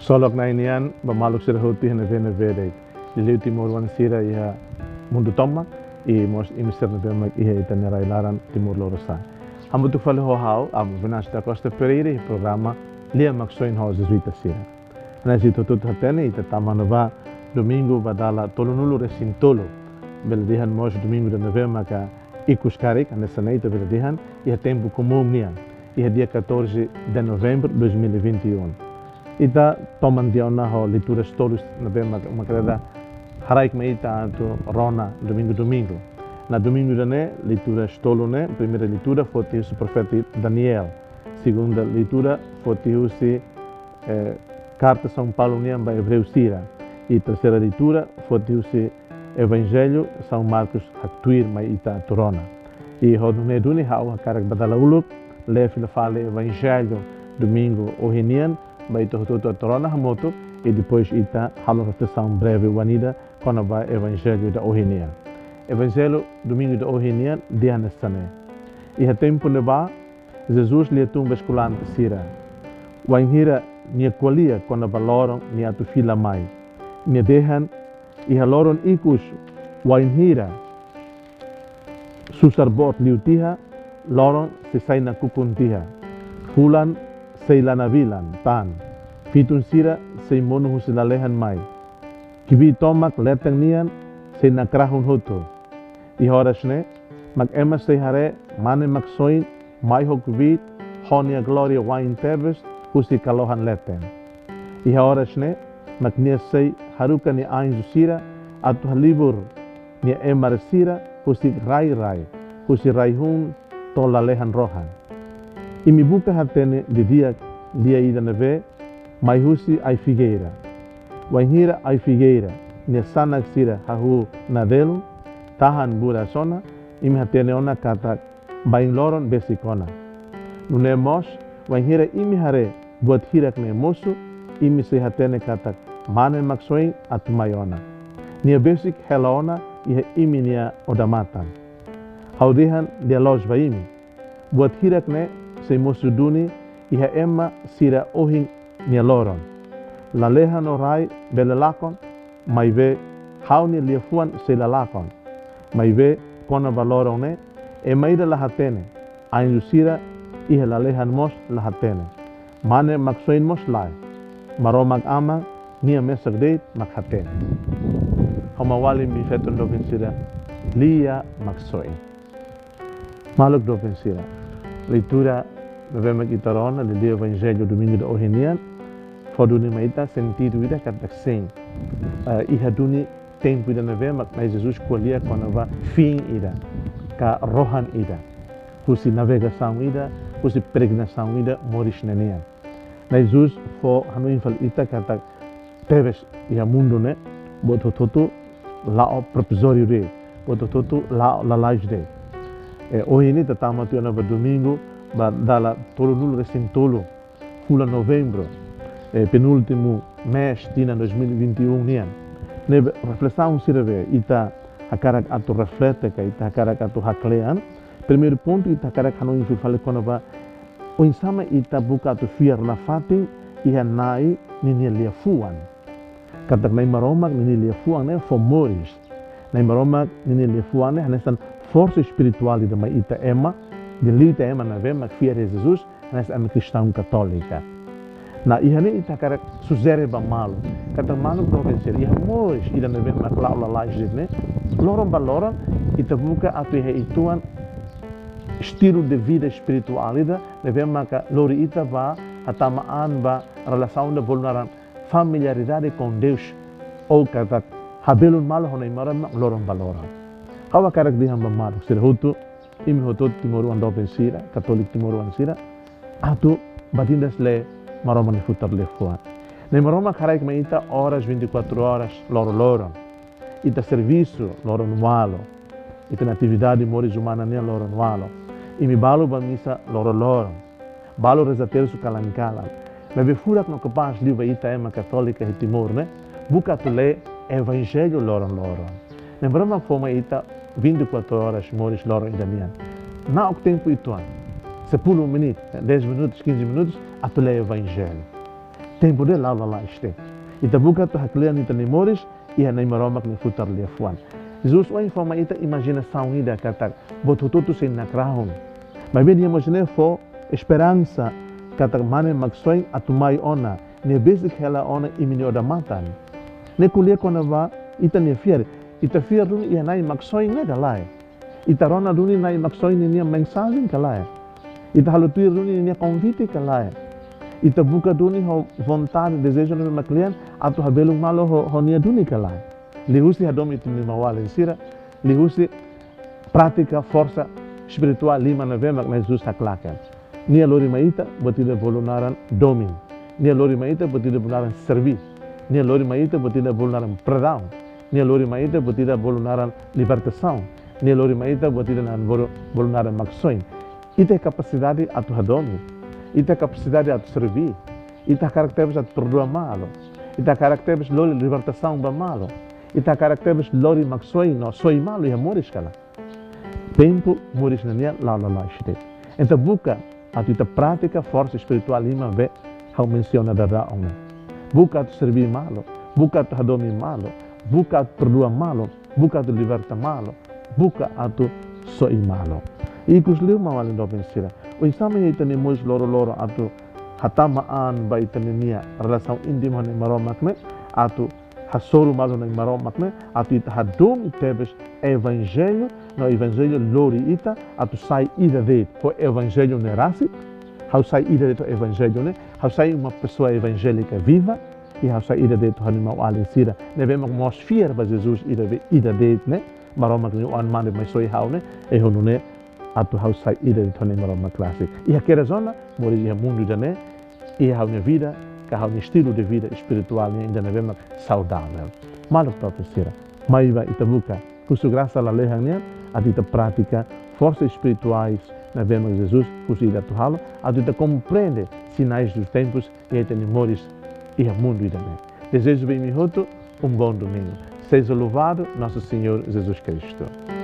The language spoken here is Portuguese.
Solok na inian bamaluk sira huti na vena vede. Liliu timur wan sira iha mundu tomak I mos imister na bemak iha itanera ilaran timur lorosa. Hambutu fale ho hau am Venâncio da Costa Pereira e programa Lia Maxoin ho jesuita sira. Nasi tutut hatene ita tamanova domingo badala tolonulu resintolo. Beledihan mos domingo de novembro ka ikuskarik nessa neita beledihan iha tempo comum nian. Iha dia 14 de novembro 2021. Ita toman diona ho litura stolus na bema makreda haraik me ita anto rona domingo. Na domingo dane litura stolune, primeira litura foi o profeta Daniel. Segunda litura foi carta São Paulo niam ba Hebreus sira. E terceira leitura foi o Evangelho São Marcos haktuir mai ita torona. E hodune duni hau hakarak badala uluk le fale Evangelho domingo ohinian ba ito a torona hamoto e depois ita halo reflexão breve wanida quando ba Evangelho da ohinian. Evangelho domingo da ohinian dia nessane. E ha tempo leba Jesus lhe tum basculante sira. Wainhira nia qualia quando ba loron nia tu fila mai. Nia dehan e ha loron ikus wainhira susarbot liutiha loron se sai na kukuntiha. Fulan seilana vilan tan. Fitun sira se mono husilalehan mai. Kibi tomak letang nian se nakrahun hoto. I horasne mag emma se hare mane maksoin mai hokvit honia gloria wain teves husi kalohan leten. I horasne mag nia se haruka ni ain sira atu halibur nia emar sira husi rai husi raihun tolalehan rohan. Imi buka hatene di dia ida neve mai husi ai figueira. Wainhira ai figueira nia sanak sira hahu nadelu tahan bura sona imi hatene ona kata bain loron besikona. Nune mos wainhira imi hare buat hirak ne mosu imi se hatene kata mane maksoin atumayona. Nia besik helaona iha imi nia odamatan. Haudihan dia los baimi. Buat hirak ne se mosu duni iha emma sira ohing nia loron. Lalehan orai belelakon maive hauni liafuan se lalakon. Maive kona valorone e maida lahatene. Ain lusira iha lalehan mos lahatene. Mane maksoin mos lai. Maromag amang nia mesak deit makhatene. Homawalim bifeton dopin sira lia maksoin. Maluk dopin sira. Leitura bevemos itarona de dia Evangelho domingo da ohinian. Foduni maita sentido ida katak sem. Iha duni tempo ida navema mas Jesus colhia quando va fim ida. Ka rohan ida. Husi navegação ida, husi peregrinação ida moris nenian. Na Jesus fo hanu infal ita katak teves iha mundo ne boto toto lao provisório de boto toto lao la life de. Ohini tatama tu na domingo ba dala tolonulu resintolo fula novembro penúltimo mês tina 2021 nian ne reflexão sirve ita hakarak atu reflete ka ita hakarak atu haklean primeiro ponto ita hakarak hanu infil fale kono ba o insama ita buka atu fiar la fating iha nai nini lia fuan katak nai maromak nini lia fuan ne fomoris nai maromak nini lia fuan ne hanesan força espiritual da mai ita ema de lita ema na vema fiar Jesus hanes am cristão católica. Na ihane ita karak suzere ba malo. Kata malo provinsi iha mois ida na vema klau la laje ne. Loron ba loron ita buka atu iha ituan estilo de vida espiritualida na vema ka lori ita ba hatamaan ba relação de vulneran familiaridade com Deus ou kata habelun malo honai maram loron ba loron. Kawa karak dihan ba malo sira hutu imi hotot timoruan dopen sira, katolik timoruan sira, atu batindas le maroma ne futar le fuan. Ne maroma karaik ma ita horas 24 horas loro. Ita serviço loro nualo. Ita na atividade moris humana ne loro nualo. Imi balo ba misa loro. Balo rezateiro su kalankala. Me be furak no capaz liu ba ita ema católica e timor ne, buka tu le evangelho loro. Ne maroma foma ita 24 horas moris loro idanian. Na ok tempo ituan. Se pulo minuto, 10 minutos, 15 minutos, atulei evangelho. tempo de lá este. Ita buka tu haklian ita nimores e a neimaromak ni futar liafuan. Jesus o informa ita imaginação ida kata botututu sin nakrahon. Mas bem imagine fo esperança kata mane maksoi atumai ona ne basic hela ona imini oda matan. Ne kulia kona va ita ne fier. Ita fier duni ia nai maksoi ne galai. Ita rona duni nai maksoi ni nia mensagem galai. Ita halutuir duni nia convite galai. Ita buka duni ho vontade, desejo no meu cliente, atu habelo malo ho nia duni kalai. Lihusi hadom itu ni mawal insira, lihusi prática força espiritual lima na vema na Jesus haklakan. Nia lori maita botida volunaran domin. Nia lori maita botida volunaran servir. Nia lori maita botida volunaran perdão. Nia lori maita botida volunaran libertação. Nia lori maita botida volunaran maksoin. Ita capacidade atu hadomi. Ita capacidade de servir, ita caracteres de perdoar malo, ita caracteres lori libertação ba malo, ita caracteres lori maksoi no soi malo e amores kala. Tempo moris na nia la este. Então buka atu ita prática força espiritual lima ve how menciona da ona. Buka atu servir malo, buka atu hadomi malo, buka atu perdoar malo, buka atu liberta malo, buka atu soi malo. E kusliu mawalin do pensira. O exame ita ni mois loro atu hatamaan ba ita nia relação íntima ni maromakne atu hasoru malo ni maromakne atu ita hadom tebes evangelho no evangelho lori ita atu sai ida de o evangelho ne rasi how sai ida de o evangelho ne how sai uma pessoa evangélica viva e how sai ida de to hanima alisira ne vemos atmosfera ba Jesus ida de ne maromakne o anmane mai soi how ne e hono ne atu hau sai ida de tone maroma classe. E aquela zona, mori ia mundo da né, e hau na vida, que hau no estilo de vida espiritual ainda na vema saudável. Malo próprio será. Maiva itabuka, cujo graça la lehang né, a dita prática forças espirituais na vema Jesus, cujo ida tu halo, a dita compreende sinais dos tempos e até memórias e a mundo da né. Desejo bem mi hoto, bom domingo. Seja louvado nosso Senhor Jesus Cristo.